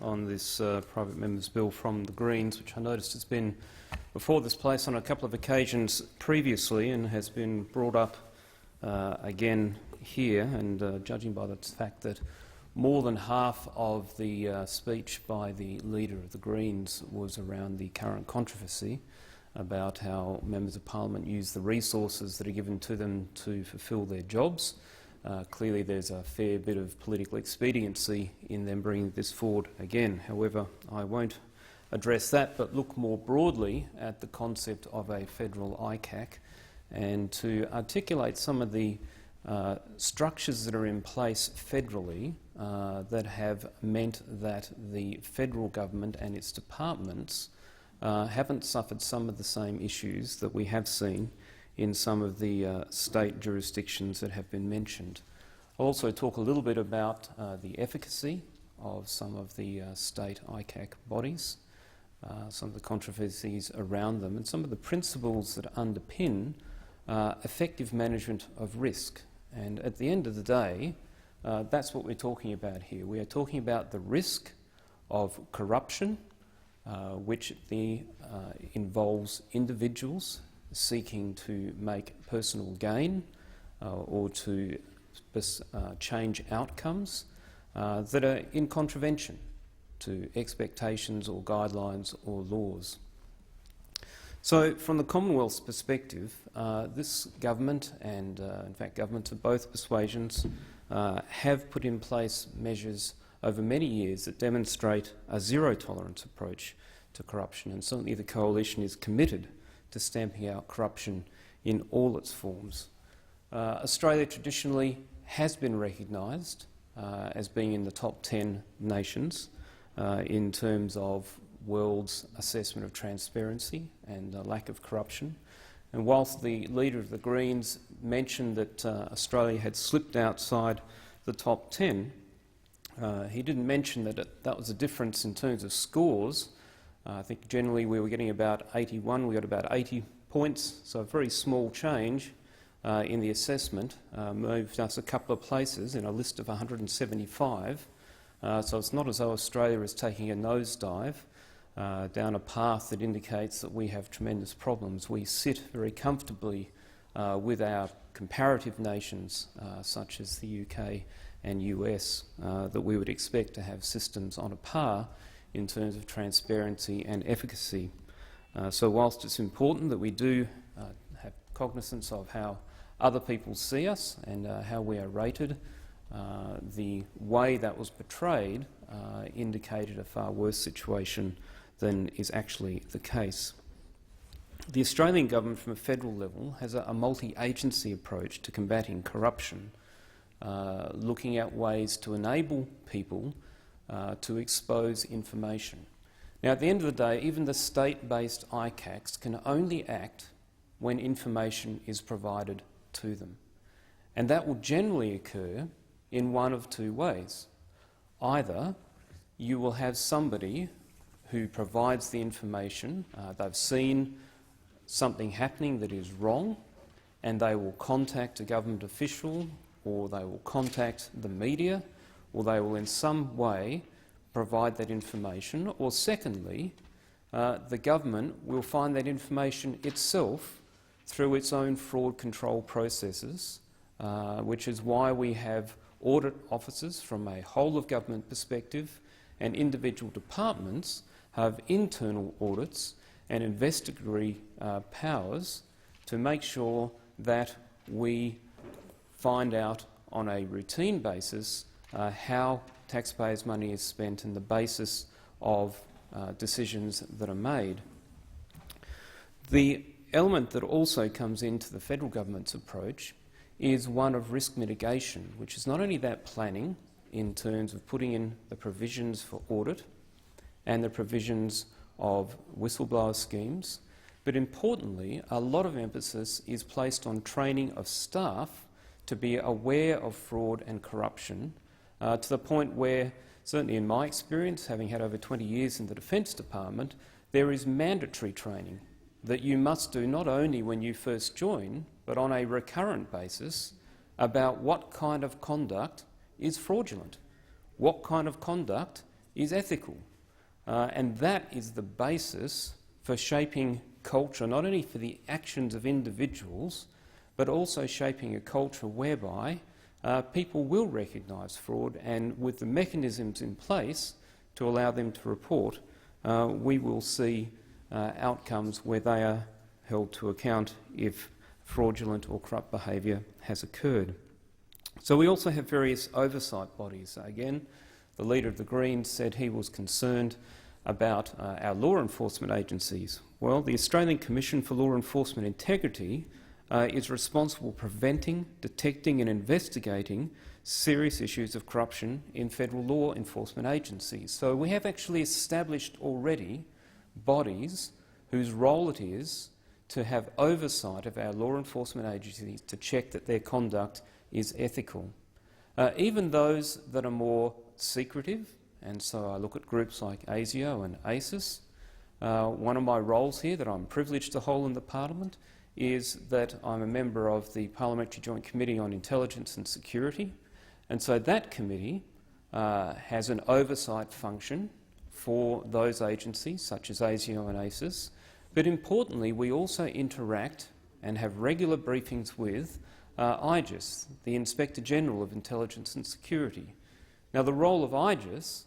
On this private member's bill from the Greens, which I noticed has been before this place on a couple of occasions previously and has been brought up again here. And judging by the fact that more than half of the speech by the Leader of the Greens was around the current controversy about how members of parliament use the resources that are given to them to fulfil their jobs. Clearly there's a fair bit of political expediency in them bringing this forward again. However, I won't address that, but look more broadly at the concept of a Federal ICAC and to articulate some of the structures that are in place federally that have meant that the federal government and its departments haven't suffered some of the same issues that we have seen in some of the state jurisdictions that have been mentioned. I'll also talk a little bit about the efficacy of some of the state ICAC bodies, some of the controversies around them, and some of the principles that underpin effective management of risk. And at the end of the day, that's what we're talking about here. We are talking about the risk of corruption, which involves individuals seeking to make personal gain or to change outcomes that are in contravention to expectations or guidelines or laws. So from the Commonwealth's perspective, this government and in fact governments of both persuasions have put in place measures over many years that demonstrate a zero-tolerance approach to corruption, and certainly the Coalition is committed to stamping out corruption in all its forms. Australia traditionally has been recognised as being in the top 10 nations in terms of world's assessment of transparency and lack of corruption. And whilst the Leader of the Greens mentioned that Australia had slipped outside the top 10, he didn't mention that that was a difference in terms of scores. I think generally we were getting about 81, we got about 80 points, so a very small change in the assessment moved us a couple of places in a list of 175. So it's not as though Australia is taking a nosedive down a path that indicates that we have tremendous problems. We sit very comfortably with our comparative nations such as the UK and US that we would expect to have systems on a par in terms of transparency and efficacy. So whilst it's important that we do have cognizance of how other people see us and how we are rated, the way that was portrayed indicated a far worse situation than is actually the case. The Australian government from a federal level has a multi-agency approach to combating corruption, looking at ways to enable people to expose information. Now, at the end of the day, even the state-based ICACs can only act when information is provided to them. And that will generally occur in one of two ways. Either you will have somebody who provides the information, they've seen something happening that is wrong, and they will contact a government official, or they will contact the media, or they will in some way provide that information, or secondly, the government will find that information itself through its own fraud control processes, which is why we have audit officers from a whole-of-government perspective, and individual departments have internal audits and investigatory powers to make sure that we find out on a routine basis how taxpayers' money is spent and the basis of decisions that are made. The element that also comes into the federal government's approach is one of risk mitigation, which is not only that planning in terms of putting in the provisions for audit and the provisions of whistleblower schemes, but importantly, a lot of emphasis is placed on training of staff to be aware of fraud and corruption, to the point where, certainly in my experience, having had over 20 years in the Defence Department, there is mandatory training that you must do not only when you first join, but on a recurrent basis about what kind of conduct is fraudulent, what kind of conduct is ethical. And that is the basis for shaping culture, not only for the actions of individuals, but also shaping a culture whereby people will recognise fraud, and with the mechanisms in place to allow them to report, we will see outcomes where they are held to account if fraudulent or corrupt behaviour has occurred. So we also have various oversight bodies. Again, the leader of the Greens said he was concerned about our law enforcement agencies. Well, the Australian Commission for Law Enforcement Integrity is responsible for preventing, detecting and investigating serious issues of corruption in federal law enforcement agencies. So we have actually established already bodies whose role it is to have oversight of our law enforcement agencies to check that their conduct is ethical. Even those that are more secretive, and so I look at groups like ASIO and ACIS. One of my roles here that I'm privileged to hold in the Parliament is that I'm a member of the Parliamentary Joint Committee on Intelligence and Security, and so that committee has an oversight function for those agencies such as ASIO and ACIS, but importantly we also interact and have regular briefings with IGIS, the Inspector General of Intelligence and Security. Now, the role of IGIS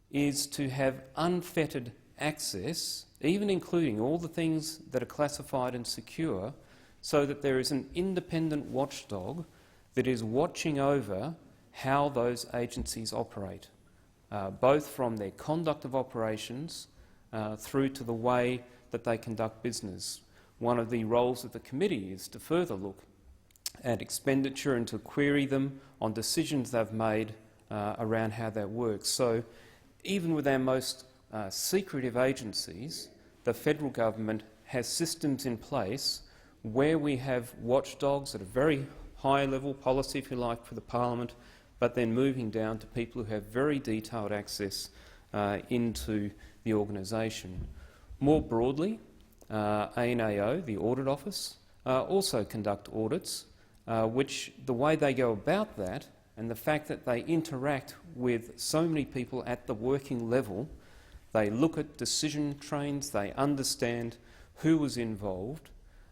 is to have unfettered access, even including all the things that are classified and secure, so that there is an independent watchdog that is watching over how those agencies operate, both from their conduct of operations through to the way that they conduct business. One of the roles of the committee is to further look at expenditure and to query them on decisions they've made around how that works. So even with our most secretive agencies, the federal government has systems in place where we have watchdogs at a very high level policy, if you like, for the Parliament, but then moving down to people who have very detailed access into the organisation. More broadly, ANAO, the Audit Office, also conduct audits, which the way they go about that and the fact that they interact with so many people at the working level, they look at decision trains, they understand who was involved.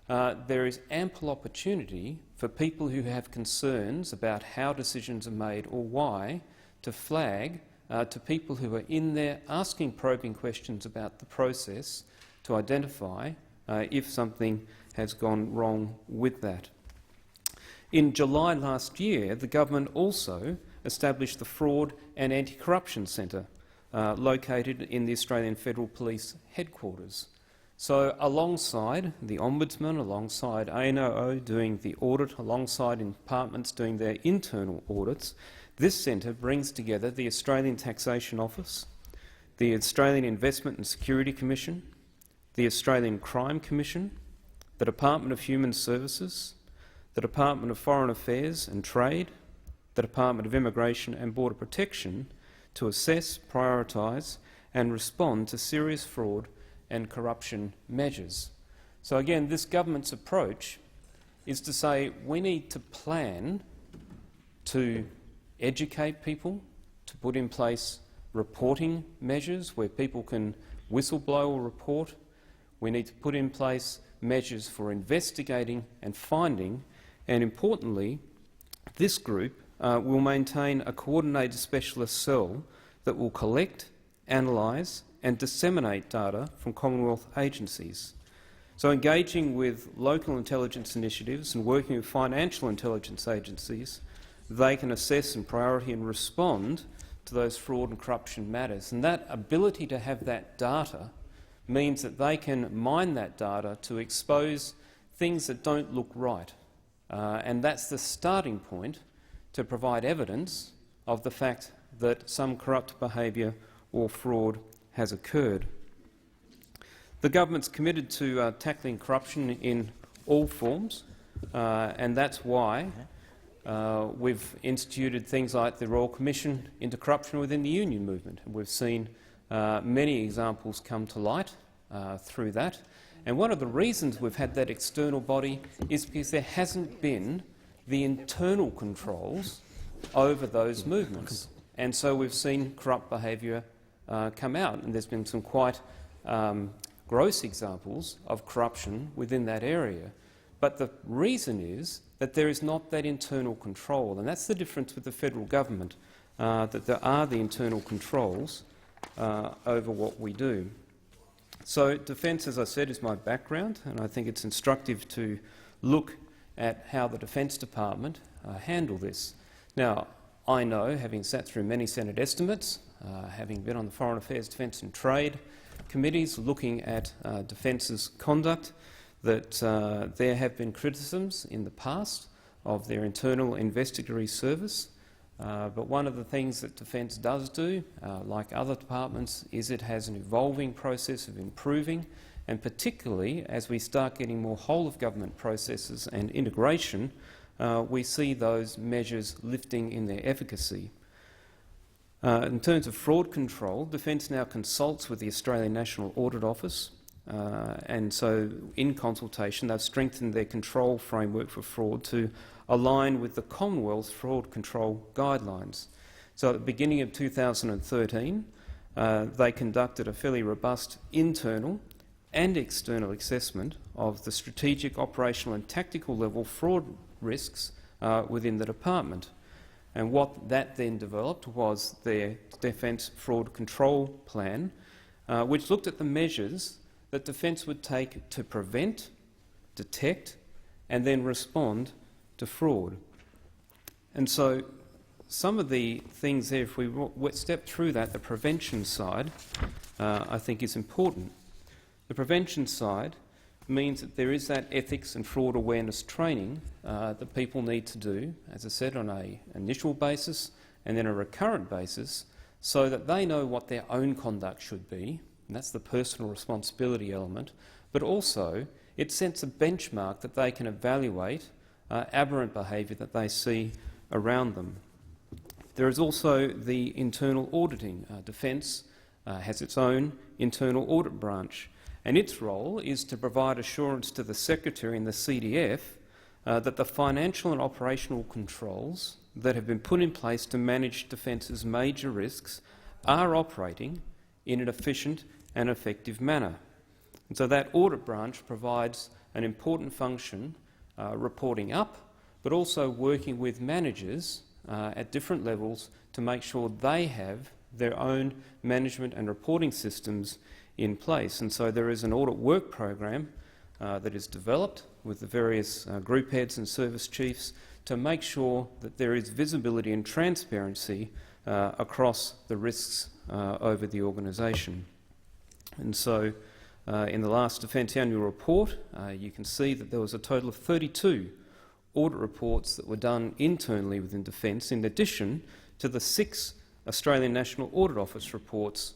There is ample opportunity for people who have concerns about how decisions are made or why to flag to people who are in there asking probing questions about the process to identify if something has gone wrong with that. In July last year, the government also established the Fraud and Anti-Corruption Centre, located in the Australian Federal Police headquarters. So alongside the Ombudsman, alongside ANAO doing the audit, alongside departments doing their internal audits, this centre brings together the Australian Taxation Office, the Australian Investment and Security Commission, the Australian Crime Commission, the Department of Human Services, the Department of Foreign Affairs and Trade, the Department of Immigration and Border Protection to assess, prioritise and respond to serious fraud and corruption measures. So again, this government's approach is to say we need to plan to educate people, to put in place reporting measures where people can whistleblow or report. We need to put in place measures for investigating and finding, and importantly, this group will maintain a coordinated specialist cell that will collect, analyse and disseminate data from Commonwealth agencies. So engaging with local intelligence initiatives and working with financial intelligence agencies, they can assess and priority and respond to those fraud and corruption matters. And that ability to have that data means that they can mine that data to expose things that don't look right. And that's the starting point to provide evidence of the fact that some corrupt behaviour or fraud has occurred. The government's committed to tackling corruption in all forms, and that's why we've instituted things like the Royal Commission into Corruption within the union movement. And we've seen many examples come to light through that. And one of the reasons we've had that external body is because there hasn't been the internal controls over those movements. And so we've seen corrupt behaviour come out, and there's been some quite gross examples of corruption within that area. But the reason is that there is not that internal control, and that's the difference with the federal government, that there are the internal controls over what we do. So defence, as I said, is my background, and I think it's instructive to look at how the Defence Department handle this. Now, I know, having sat through many Senate estimates, having been on the Foreign Affairs, Defence and Trade committees looking at Defence's conduct, that there have been criticisms in the past of their internal investigatory service. But one of the things that Defence does do, like other departments, is it has an evolving process of improving, and particularly as we start getting more whole-of-government processes and integration, we see those measures lifting in their efficacy. In terms of fraud control, Defence now consults with the Australian National Audit Office, and so in consultation they've strengthened their control framework for fraud to align with the Commonwealth's fraud control guidelines. So at the beginning of 2013, they conducted a fairly robust internal and external assessment of the strategic, operational and tactical level fraud risks within the department. And what that then developed was their Defence Fraud Control Plan, which looked at the measures that Defence would take to prevent, detect and then respond to fraud. And so some of the things there, if we step through that, the prevention side, I think is important. The prevention side means that there is that ethics and fraud awareness training that people need to do, as I said, on an initial basis and then a recurrent basis, so that they know what their own conduct should be, and that's the personal responsibility element, but also it sets a benchmark that they can evaluate aberrant behaviour that they see around them. There is also the internal auditing. Defence has its own internal audit branch, and its role is to provide assurance to the Secretary and the CDF that the financial and operational controls that have been put in place to manage Defence's major risks are operating in an efficient and effective manner. And so that audit branch provides an important function, reporting up, but also working with managers at different levels to make sure they have their own management and reporting systems in place. And so there is an audit work program that is developed with the various group heads and service chiefs to make sure that there is visibility and transparency across the risks over the organisation. And so in the last Defence annual report, you can see that there was a total of 32 audit reports that were done internally within Defence, in addition to the 6 Australian National Audit Office reports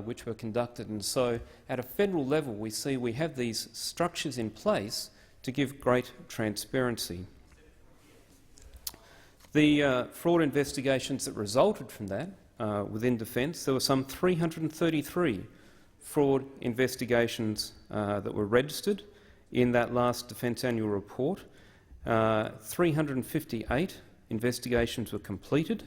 which were conducted. And so at a federal level we see we have these structures in place to give great transparency. The fraud investigations that resulted from that within Defence, there were some 333 fraud investigations that were registered in that last Defence annual report. 358 investigations were completed.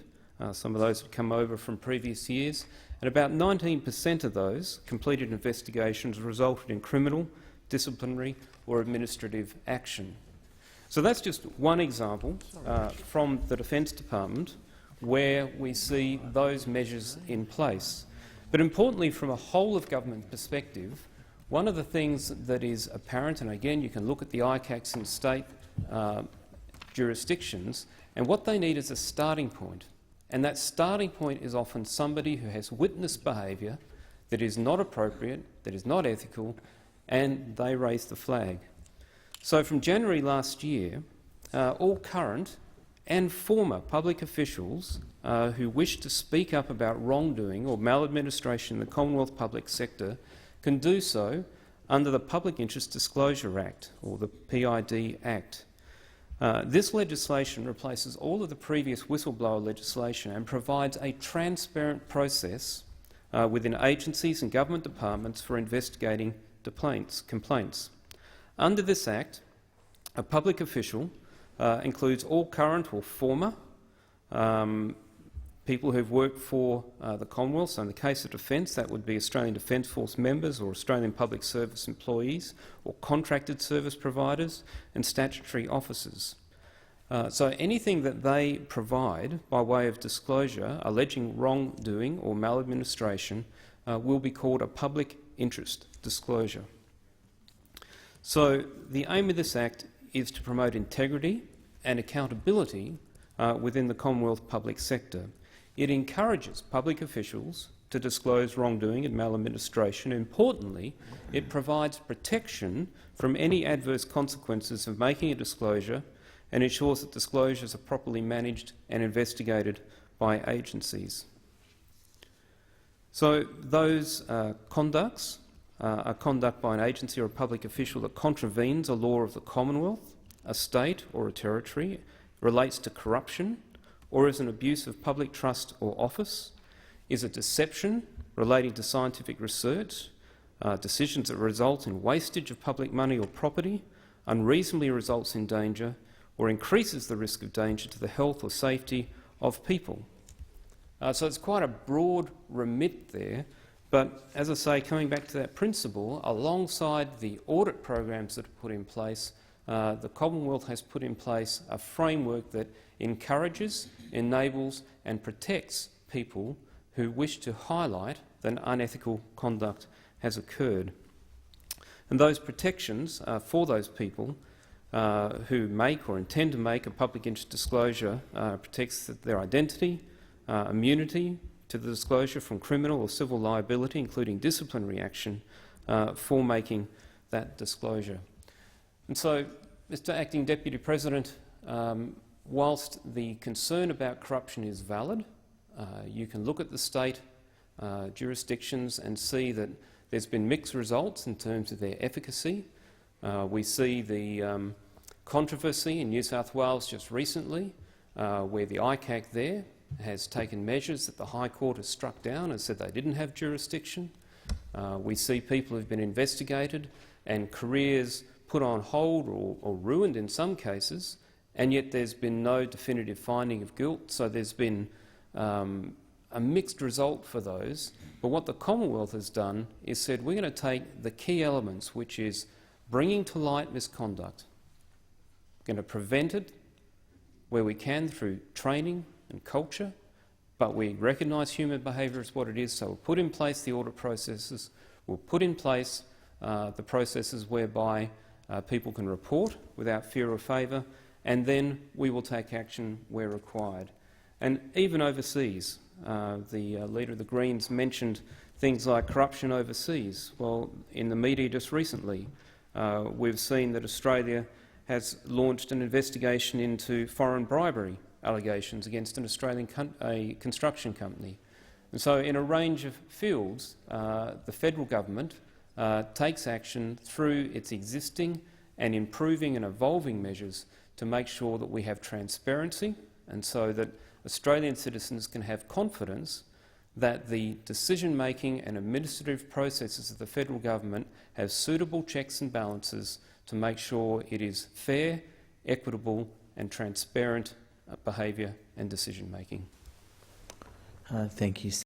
Some of those had come over from previous years, and about 19% of those completed investigations resulted in criminal, disciplinary or administrative action. So that's just one example from the Defence Department where we see those measures in place. But importantly, from a whole-of-government perspective, one of the things that is apparent, and again you can look at the ICACs in state jurisdictions, and what they need is a starting point. And that starting point is often somebody who has witnessed behaviour that is not appropriate, that is not ethical, and they raise the flag. So from January last year, all current and former public officials who wish to speak up about wrongdoing or maladministration in the Commonwealth public sector can do so under the Public Interest Disclosure Act, or the PID Act. This legislation replaces all of the previous whistleblower legislation and provides a transparent process within agencies and government departments for investigating complaints. Under this Act, a public official includes all current or former people who've worked for the Commonwealth. So in the case of defence, that would be Australian Defence Force members or Australian Public Service employees or contracted service providers and statutory officers. So anything that they provide by way of disclosure alleging wrongdoing or maladministration will be called a public interest disclosure. So the aim of this Act is to promote integrity and accountability within the Commonwealth public sector. It encourages public officials to disclose wrongdoing and maladministration. Importantly, it provides protection from any adverse consequences of making a disclosure and ensures that disclosures are properly managed and investigated by agencies. So those conducts are conduct by an agency or a public official that contravenes a law of the Commonwealth, a state or a territory, relates to corruption, or is an abuse of public trust or office, is a deception relating to scientific research, decisions that result in wastage of public money or property, unreasonably results in danger, or increases the risk of danger to the health or safety of people. So it's quite a broad remit there, but as I say, coming back to that principle, alongside the audit programs that are put in place, the Commonwealth has put in place a framework that encourages, enables and protects people who wish to highlight that unethical conduct has occurred. And those protections for those people who make or intend to make a public interest disclosure protects their identity, immunity to the disclosure from criminal or civil liability, including disciplinary action, for making that disclosure. And so, Mr Acting Deputy President, whilst the concern about corruption is valid, you can look at the state jurisdictions and see that there's been mixed results in terms of their efficacy. We see the controversy in New South Wales just recently, where the ICAC there has taken measures that the High Court has struck down and said they didn't have jurisdiction. We see people who've been investigated and careers put on hold or ruined in some cases, and yet there's been no definitive finding of guilt. So there's been a mixed result for those. But what the Commonwealth has done is said we're going to take the key elements, which is bringing to light misconduct, we're going to prevent it where we can through training and culture, but we recognise human behaviour as what it is, so we'll put in place the audit processes, we'll put in place the processes whereby people can report without fear or favour, and then we will take action where required. And even overseas, the Leader of the Greens mentioned things like corruption overseas. Well, in the media just recently, we've seen that Australia has launched an investigation into foreign bribery allegations against an Australian construction company. And so in a range of fields, the federal government takes action through its existing and improving and evolving measures to make sure that we have transparency, and so that Australian citizens can have confidence that the decision-making and administrative processes of the federal government have suitable checks and balances to make sure it is fair, equitable and transparent behaviour and decision-making. Thank you.